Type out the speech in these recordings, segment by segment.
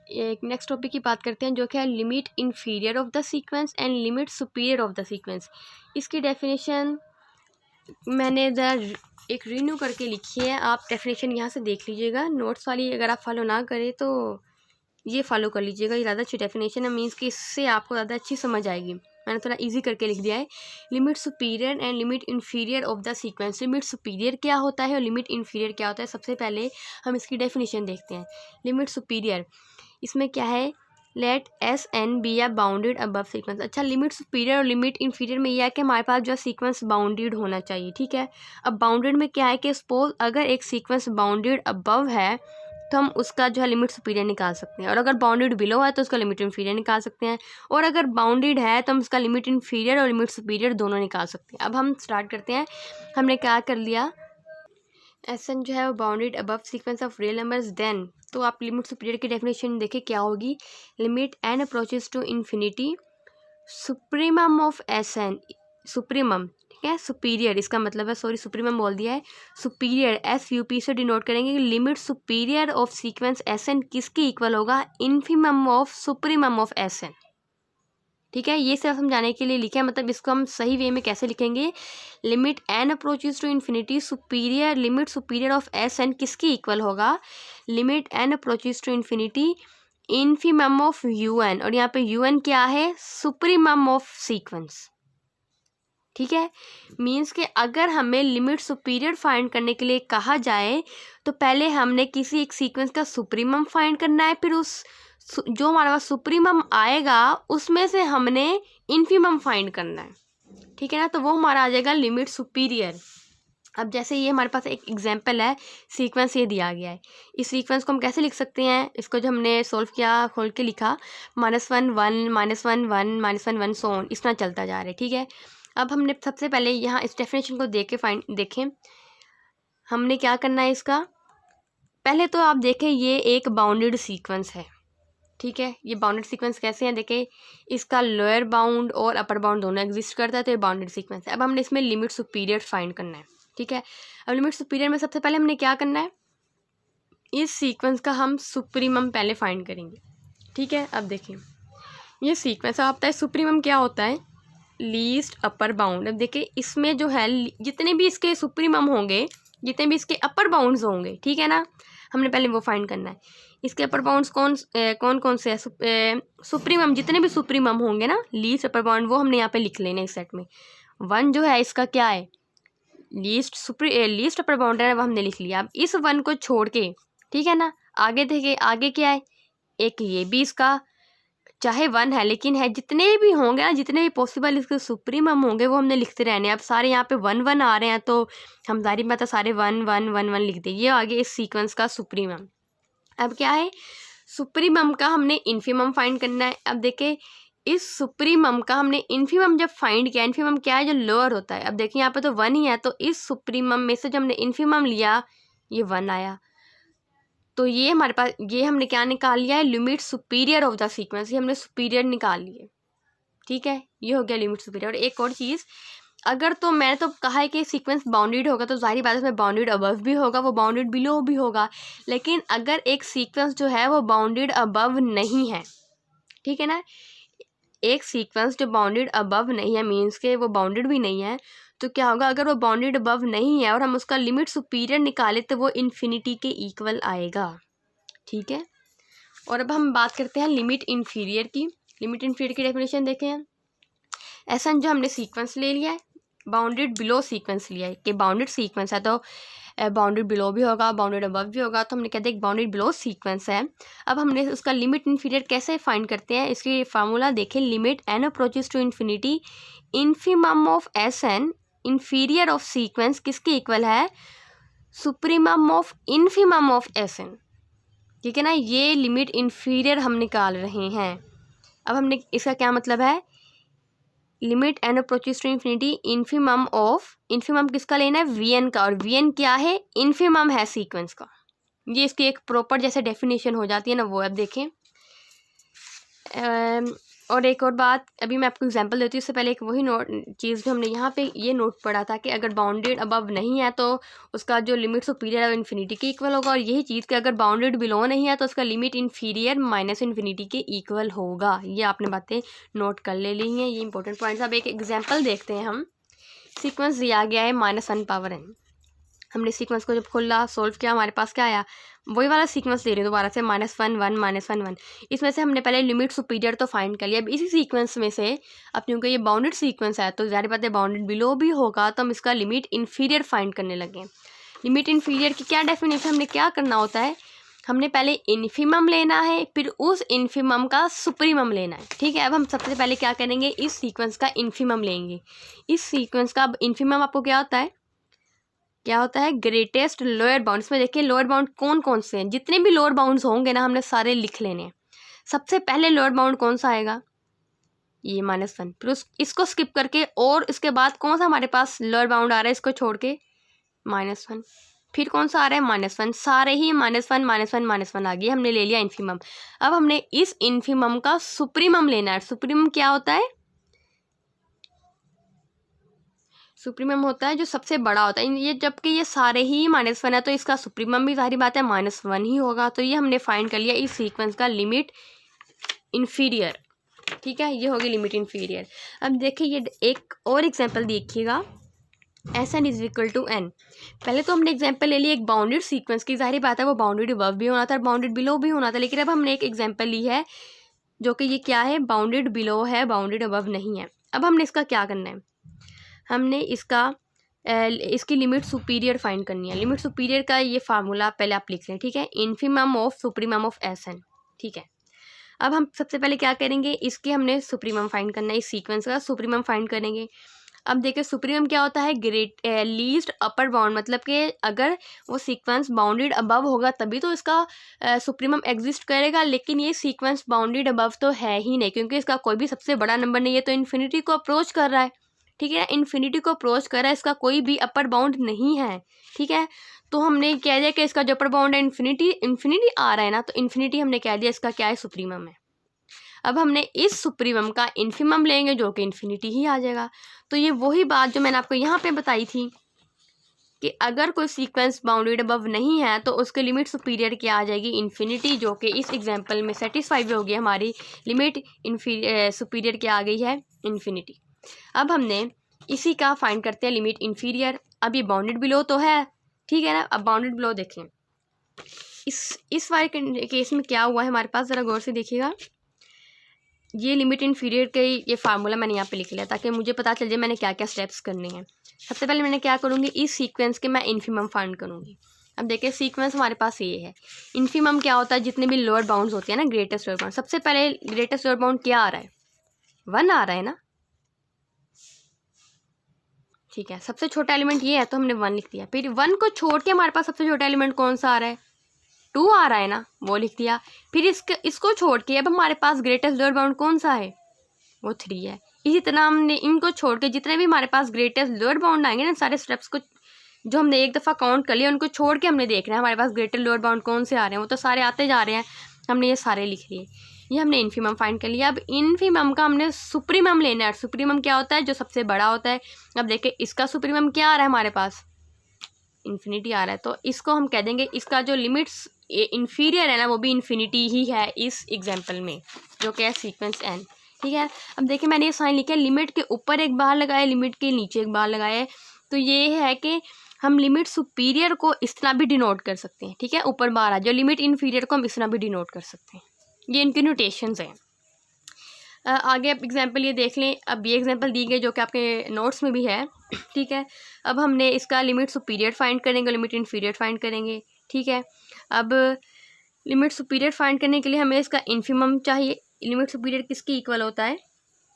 एक next topic की बात करते हैं जो कि है limit inferior of the sequence and limit superior of the sequence. इसकी डेफिनेशन मैंने ज़रा एक रिन्यू करके लिखी है, आप डेफिनेशन यहाँ से देख लीजिएगा। नोट्स वाली अगर आप फॉलो ना करें तो ये फॉलो कर लीजिएगा, ये ज़्यादा अच्छी डेफिनेशन है, मीन्स कि इससे आपको ज़्यादा अच्छी समझ आएगी। मैंने थोड़ा इजी करके लिख दिया है। Limit superior and limit inferior of the sequence. Limit superior क्या होता है और लिमिट इन्फीरियर क्या होता है, सबसे पहले हम इसकी डेफिनेशन देखते हैं। लिमिट सुपीरियर, इसमें क्या है, लेट एस एन बी या बाउंडेड अबव सीक्वेंस। अच्छा, लिमिट सुपीरियर और लिमिट इन्फीरियर में यह है कि हमारे पास जो सीक्वेंस बाउंडेड होना चाहिए, ठीक है। अब बाउंडेड में क्या है कि सपोज अगर एक सीक्वेंस बाउंडेड अबव है तो हम उसका जो है लिमिट सुपीरियर निकाल सकते हैं, और अगर बाउंडेड बिलो है तो उसका लिमिट इन्फीरियर निकाल सकते हैं, और अगर बाउंडेड है तो हम उसका लिमिट इन्फीरियर और लिमिट सुपीरियर दोनों निकाल सकते हैं। अब हम स्टार्ट करते हैं। हमने क्या कर लिया, एस एन जो है वो bounded above sequence of real numbers, then तो आप लिमिट सुपीरियर की डेफिनेशन देखें क्या होगी। Limit n approaches to infinity supremum of s n, supremum, ठीक है, सुपीरियर इसका मतलब है, सॉरी सुप्रीमम बोल दिया है, सुपीरियर एस यू पी से डिनोट करेंगे कि limit superior of sequence s n किसके इक्वल होगा, infimum of supremum of s n, ठीक है। ये सिर्फ समझाने के लिए लिखा है, मतलब इसको हम सही वे में कैसे लिखेंगे, limit n approaches to infinity superior, limit superior of s n किसके इक्वल होगा, limit n approaches to infinity infimum of u n, और यहाँ पे यू एन क्या है, सुप्रीमम ऑफ सीक्वेंस, ठीक है। मीन्स कि अगर हमें लिमिट सुपीरियर फाइंड करने के लिए कहा जाए तो पहले हमने किसी एक सीक्वेंस का सुप्रीमम फाइंड करना है, फिर उस जो हमारे पास सुप्रीमम आएगा उसमें से हमने इन्फीमम फाइंड करना है, ठीक है ना, तो वो हमारा आ जाएगा लिमिट सुपीरियर। अब जैसे ये हमारे पास एक एग्जांपल है, सीक्वेंस ये दिया गया है, इस सीक्वेंस को हम कैसे लिख सकते हैं, इसको जो हमने सोल्व किया खोल के लिखा, -1 1 -1 1 -1 1 सो ऑन, इस तरह चलता जा रहा है, ठीक है। अब हमने सबसे पहले यहाँ इस डेफिनेशन को देखें हमने क्या करना है इसका, पहले तो आप देखें ये एक बाउंडेड सीक्वेंस है, ठीक है। ये बाउंडेड सीक्वेंस कैसे हैं, देखें इसका लोअर बाउंड और अपर बाउंड दोनों एग्जिस्ट करता है, तो ये बाउंडेड सीक्वेंस है। अब हमने इसमें लिमिट सुपीरियर फाइंड करना है, ठीक है। अब लिमिट सुपीरियर में सबसे पहले हमने क्या करना है, इस सीक्वेंस का हम सुप्रीमम पहले फाइंड करेंगे, ठीक है। अब देखें ये सीक्वेंस आपका है, सुप्रीमम क्या होता है, लीस्ट अपर बाउंड। अब देखिए इसमें जो है जितने भी इसके सुप्रीमम होंगे, जितने भी इसके अपर बाउंड्स होंगे, ठीक है ना, हमने पहले वो फाइंड करना है। इसके अपर बाउंड्स कौन कौन से है, सुप्रीमम जितने भी सुप्रीमम होंगे ना, लीस्ट अपर बाउंड वो हमने यहाँ पे लिख लेने इस सेट में। 1 जो है इसका क्या है, लीस्ट अपर बाउंड है, वो हमने लिख लिया। अब इस 1 को छोड़ के, ठीक है ना, आगे देखिए आगे क्या है, एक ये भी इसका चाहे 1 है लेकिन है, जितने भी होंगे ना, जितने भी पॉसिबल इसके सुप्रीमम होंगे वो हमने लिखते रहने। अब सारे यहाँ पे 1 1 आ रहे हैं तो हम जारी बात है सारे 1 1 1 1 लिख दें, ये आगे इस सीक्वेंस का सुप्रीमम। अब क्या है, सुप्रीमम का हमने इन्फीमम फाइंड करना है। अब देखें इस सुप्रीमम का हमने इन्फीमम जब फाइंड किया, इन्फीमम क्या है, जो लोअर होता है। अब देखिए यहाँ पे तो 1 ही है, तो इस सुप्रीमम में से जो हमने इन्फीमम लिया ये 1 आया, तो ये हमारे पास ये हमने क्या निकाल लिया है, limit superior of the sequence, ये हमने सुपीरियर निकाल लिए, ठीक है। ये हो गया लिमिट सुपीरियर। और एक और चीज़, अगर तो मैंने तो कहा है कि सीक्वेंस बाउंडेड होगा तो जाहिर बात है उसमें बाउंडेड अबव भी होगा, वो बाउंडेड बिलो भी होगा, लेकिन अगर एक सीक्वेंस जो है वो बाउंडेड अबव नहीं है, ठीक है ना, एक सीक्वेंस जो बाउंडेड अबव नहीं है, मीन्स के वो बाउंडेड भी नहीं है, तो क्या होगा, अगर वो बाउंडेड अबव नहीं है और हम उसका लिमिट सुपीरियर निकाले तो वो इन्फिनिटी के इक्वल आएगा, ठीक है। और अब हम बात करते हैं लिमिट इन्फीरियर की। लिमिट इन्फीरियर की डेफिनेशन देखें हैं, ऐसा जो हमने सीक्वेंस ले लिया है, बाउंडेड बिलो सीक्वेंस लिया है कि बाउंडेड सीक्वेंस है तो बाउंडेड बिलो भी होगा, बाउंडेड अबव भी होगा, तो हमने कहते हैं बाउंडेड बिलो सीक्वेंस है। अब हमने उसका लिमिट इन्फीरियर कैसे फाइंड करते हैं, इसकी फार्मूला देखें, limit n approaches to infinity infimum of s n inferior of sequence किसके इक्वल है, supremum of infimum of s n, ठीक है ना। ये लिमिट इन्फीरियर हम निकाल रहे हैं। अब हमने इसका क्या मतलब है, limit n approaches to infinity infimum of, infimum किसका लेना है, वी एन का, और वी एन क्या है, इन्फीमम है सीक्वेंस का। ये इसकी एक प्रॉपर जैसे डेफिनेशन हो जाती है ना वो। अब देखें और एक और बात अभी मैं आपको एग्जांपल देती हूँ, उससे पहले एक वही चीज़ जो हमने यहाँ पे ये नोट पढ़ा था कि अगर बाउंडेड अबव नहीं है तो उसका जो लिमिट सुपीरियर है वो इन्फिनिटी के इक्वल होगा, और यही चीज़ कि अगर बाउंडेड बिलो नहीं है तो उसका लिमिट इन्फीरियर माइनस इन्फिनिटी के इक्वल होगा। ये आपने बातें नोट कर ले ली हैं, ये इंपॉर्टेंट पॉइंट्स। अब एक एग्जाम्पल देखते हैं हम। सीक्वेंस दिया गया है -1/n। हमने सीक्वेंस को जब खोला सोल्व किया, हमारे पास क्या आया, वही वाला सीक्वेंस ले रहे हैं दोबारा से, -1 1 -1 1। इसमें से हमने पहले लिमिट सुपीरियर तो फाइंड कर लिया। अब इसी सीक्वेंस में से अब क्योंकि ये बाउंडेड सीक्वेंस है तो ज़ाहिर बात है बाउंडेड बिलो भी होगा, तो हम इसका लिमिट इन्फीरियर फाइंड करने लगे। लिमिट इन्फीरियर की क्या डेफिनेशन, हमने क्या करना होता है, हमने पहले इन्फीमम लेना है, फिर उस इन्फीमम का सुप्रीमम लेना है। ठीक है, अब हम सबसे पहले क्या करेंगे, इस सीक्वेंस का इन्फीमम लेंगे। इस सीक्वेंस का इन्फीमम आपको क्या होता है, ग्रेटेस्ट लोअर बाउंड। इसमें देखिए लोअर बाउंड कौन कौन से हैं, जितने भी लोअर बाउंड्स होंगे ना हमने सारे लिख लेने हैं। सबसे पहले लोअर बाउंड कौन सा आएगा, ये -1, फिर इसको स्किप करके और इसके बाद कौन सा हमारे पास लोअर बाउंड आ रहा है, इसको छोड़ के -1, फिर कौन सा आ रहा है -1, सारे ही -1 -1 -1 आ गई, हमने ले लिया इन्फीमम। अब हमने इस इन्फीमम का सुप्रीमम लेना है। सुप्रीमम क्या होता है, सुप्रीमम होता है जो सबसे बड़ा होता है। ये जबकि ये सारे ही -1 है तो इसका सुप्रीमम भी जाहिर बात है -1 ही होगा। तो ये हमने फाइंड कर लिया इस सीक्वेंस का लिमिट इन्फीरियर। ठीक है, ये होगी लिमिट इन्फीरियर। अब देखिए ये एक और एग्जांपल देखिएगा, Sn = n। पहले तो हमने एग्जांपल ले ली एक बाउंडेड सीक्वेंस की, जाहिर बात है वो बाउंडेड अबव भी होना था और बाउंडेड बिलो भी होना था, लेकिन अब हमने एक एग्जांपल ली है जो कि ये क्या है, बाउंडेड बिलो है, बाउंडेड अबव नहीं है। अब हमने इसका क्या करना है, हमने इसकी लिमिट सुपीरियर फाइंड करनी है। लिमिट सुपीरियर का ये फार्मूला पहले आप लिख लें। ठीक है, infimum of supremum of Sn। ठीक है, अब हम सबसे पहले क्या करेंगे, इसके हमने सुप्रीमम फाइंड करना है, इस सीक्वेंस का सुप्रीमम फाइंड करेंगे। अब देखिए सुप्रीमम क्या होता है, लीस्ट अपर बाउंड, मतलब कि अगर वो सीक्वेंस बाउंडेड अबव होगा तभी तो इसका सुप्रीमम एग्जिस्ट करेगा, लेकिन ये सीक्वेंस बाउंडेड अबव तो है ही नहीं क्योंकि इसका कोई भी सबसे बड़ा नंबर नहीं है, तो इन्फिनिटी को अप्रोच कर रहा है। ठीक है, इन्फिनिटी को अप्रोच कर रहा है, इसका कोई भी अपर बाउंड नहीं है। ठीक है, तो हमने कह दिया कि इसका जो अपर बाउंड है इन्फिनिटी आ रहा है ना, तो इन्फिनिटी हमने कह दिया इसका क्या है, सुप्रीमम है। अब हमने इस सुप्रीमम का इन्फीमम लेंगे जो कि इन्फिनिटी ही आ जाएगा। तो ये वही बात जो मैंने आपको यहाँ पे बताई थी कि अगर कोई सीक्वेंस बाउंडेड अबव नहीं है तो उसके लिमिट सुपीरियर क्या आ जाएगी, इन्फिनिटी, जो कि इस एग्जांपल में सेटिस्फाई भी होगी। हमारी लिमिट सुपीरियर क्या आ गई है, इन्फिनिटी। अब हमने इसी का फाइंड करते हैं लिमिट इन्फीरियर। अब ये बाउंडेड बिलो तो है, ठीक है ना। अब बाउंडेड बिलो देखें, इस वाले केस में क्या हुआ है हमारे पास, ज़रा गौर से देखिएगा। ये लिमिट इन्फीरियर के ये फार्मूला मैंने यहाँ पे लिख लिया ताकि मुझे पता चल जाए मैंने क्या क्या स्टेप्स करने हैं। सबसे पहले मैंने क्या करूँगी, इस सीक्वेंस के मैं इन्फीमम फाइंड करूँगी। अब देखिए सीक्वेंस हमारे पास ये है। इन्फीमम क्या होता है, जितने भी लोअर बाउंड्स होते हैं ना, ग्रेटेस्ट लोअर बाउंड। सबसे पहले ग्रेटेस्ट लोअर बाउंड क्या आ रहा है, 1 आ रहा है ना। ठीक है, सबसे छोटा एलिमेंट ये है तो हमने 1 लिख दिया। फिर 1 को छोड़ के हमारे पास सबसे छोटा एलिमेंट कौन सा आ रहा है, 2 आ रहा है ना, वो लिख दिया। फिर इसको छोड़ के अब हमारे पास ग्रेटेस्ट लोअर बाउंड कौन सा है, वो 3 है। इसी तरह हमने इनको छोड़ के जितने भी हमारे पास ग्रेटेस्ट लोअर बाउंड आएंगे ना, सारे स्टेप्स को जो हमने एक दफ़ा काउंट कर लिया उनको छोड़ के हमने देखना है हमारे पास ग्रेटेस्ट लोअर बाउंड कौन से आ रहे हैं। वो तो सारे आते जा रहे हैं, हमने ये सारे लिख लिए। ये हमने इन्फीमम फाइंड कर लिया। अब इन्फीमम का हमने सुप्रीमम लेना है। सुप्रीमम क्या होता है, जो सबसे बड़ा होता है। अब देखिए इसका सुप्रीमम क्या आ रहा है हमारे पास, इन्फिनिटी आ रहा है, तो इसको हम कह देंगे इसका जो लिमिट्स इन्फीरियर है ना, वो भी इन्फिनिटी ही है इस एग्जाम्पल में, जो कि है सीक्वेंस n। ठीक है, अब देखिए मैंने ये साइन लिखा है, लिमिट के ऊपर एक बार लगाया, लिमिट के नीचे एक बार लगाया है। तो ये है कि हम लिमिट सुपीरियर को इस तरह भी डिनोट कर सकते हैं। ठीक है, ऊपर बार आ, जो लिमिट इन्फीरियर को हम इस तरह भी डिनोट कर सकते हैं। ये इनकी नोटेशंस हैं। आगे आप एग्जांपल ये देख लें। अब ये एग्जांपल दी गई जो कि आपके नोट्स में भी है। ठीक है, अब हमने इसका लिमिट सुपीरियर फाइंड करेंगे, लिमिट इन्फीरियर फाइंड करेंगे। ठीक है, अब लिमिट सुपीरियर फाइंड करने के लिए हमें इसका इन्फीमम चाहिए। लिमिट सुपीरियर किसके इक्वल होता है,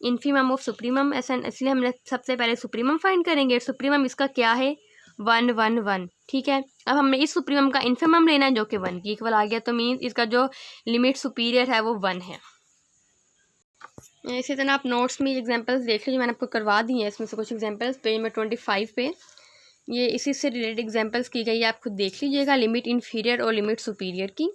इन्फीमम ऑफ सुप्रीमम Sn। इसलिए हमने सबसे पहले सुप्रीमम फाइंड करेंगे। सुप्रीमम इसका क्या है, 1 1 1। ठीक है, अब हमने इस सुप्रीमम का इन्फीमम लेना है जो कि 1 की इक्वल आ गया, तो मीन्स इसका जो लिमिट सुपीरियर है वो 1 है। इसी तरह आप नोट्स में एग्जांपल्स देख लीजिए, मैंने आपको करवा दी है इसमें से कुछ एग्जांपल्स, पेज नंबर 25 पे ये इसी से रिलेटेड एग्जांपल्स की गई है, आप खुद देख लीजिएगा लिमिट इन्फीरियर और लिमिट सुपीरियर की।